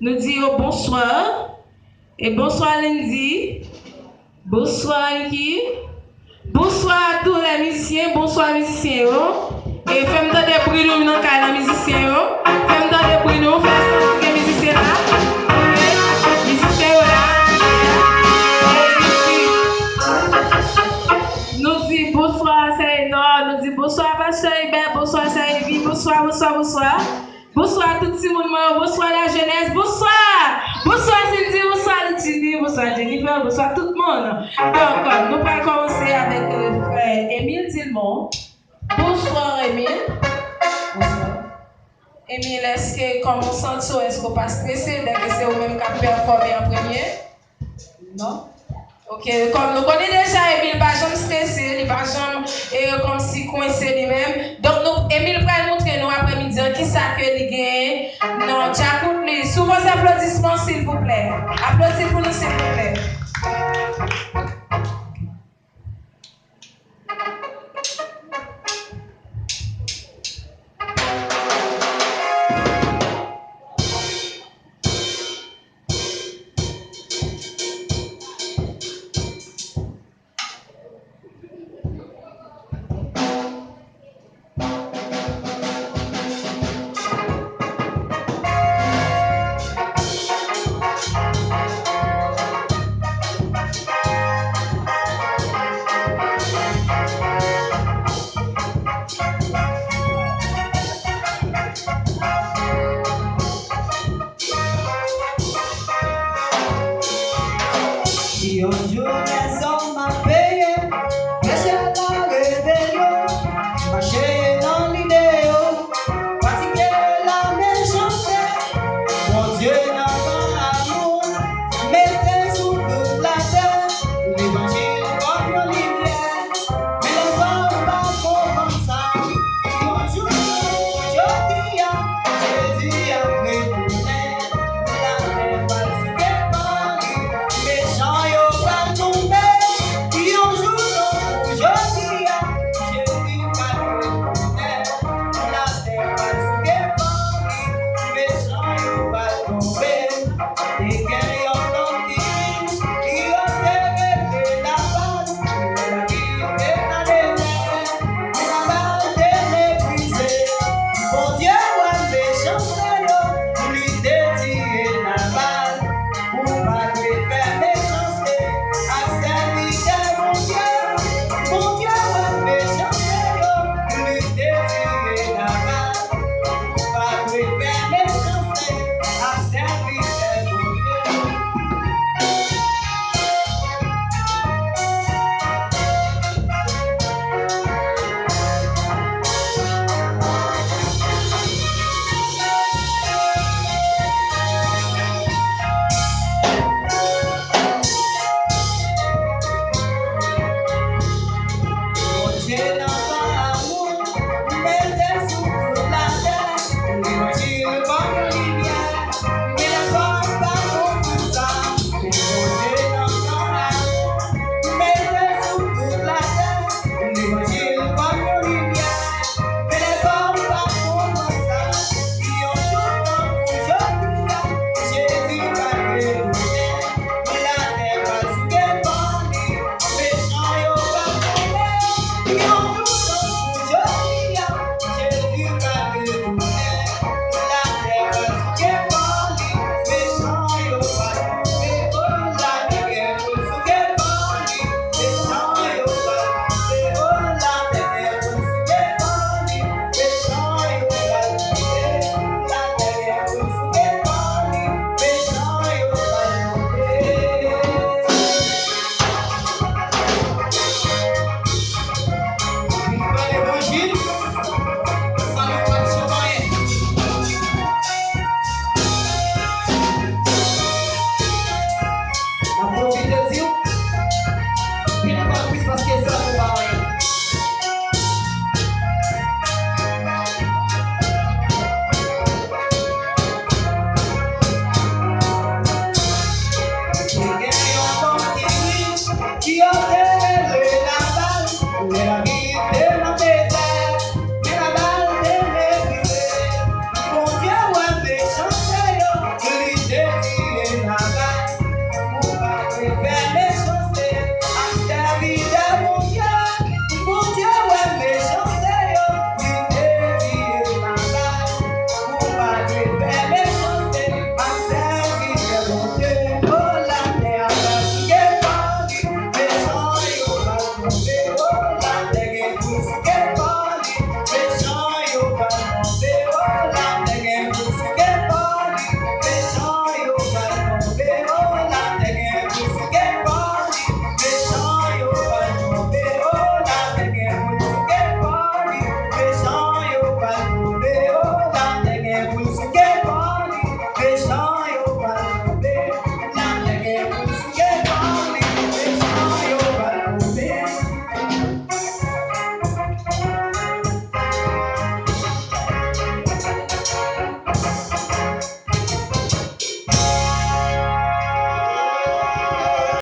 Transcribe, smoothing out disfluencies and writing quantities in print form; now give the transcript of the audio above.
nous disons bonsoir. Et bonsoir Lundi. Bonsoir Anki. Bonsoir à tous les musiciens. Bonsoir musiciens. Et fais-moi des bruits dans le cas de musiciens. Fais-moi des bruits dans les musiciens là. Musiciens là. Nous disons bonsoir Saïdor. Nous disons bonsoir Pasteur Hubert. Bonsoir Saïvi. Bonsoir, bonsoir, bonsoir. Bonsoir à tout le monde, bonsoir la jeunesse, bonsoir! Bonsoir Cindy, bonsoir Lutini, bonsoir Jennifer, bonsoir tout le monde. Donc, nous allons commencer avec frère Émile Dilmont. Bonsoir Émile. Bonsoir. Émile, est-ce que, comme on sent, est-ce qu'on pas stressé dès que c'est vous-même qui performé en premier? Non? Ok, comme nous connaissons déjà Émile, pas jamais stressé, il pas jamais comme si coincé lui-même. Donc, nous, Émile va nous montrer nous après-midi qui ça que il gagne. Non, Jacob, sous vos applaudissements, s'il vous plaît. Applaudissez pour nous, s'il vous plaît. Yo,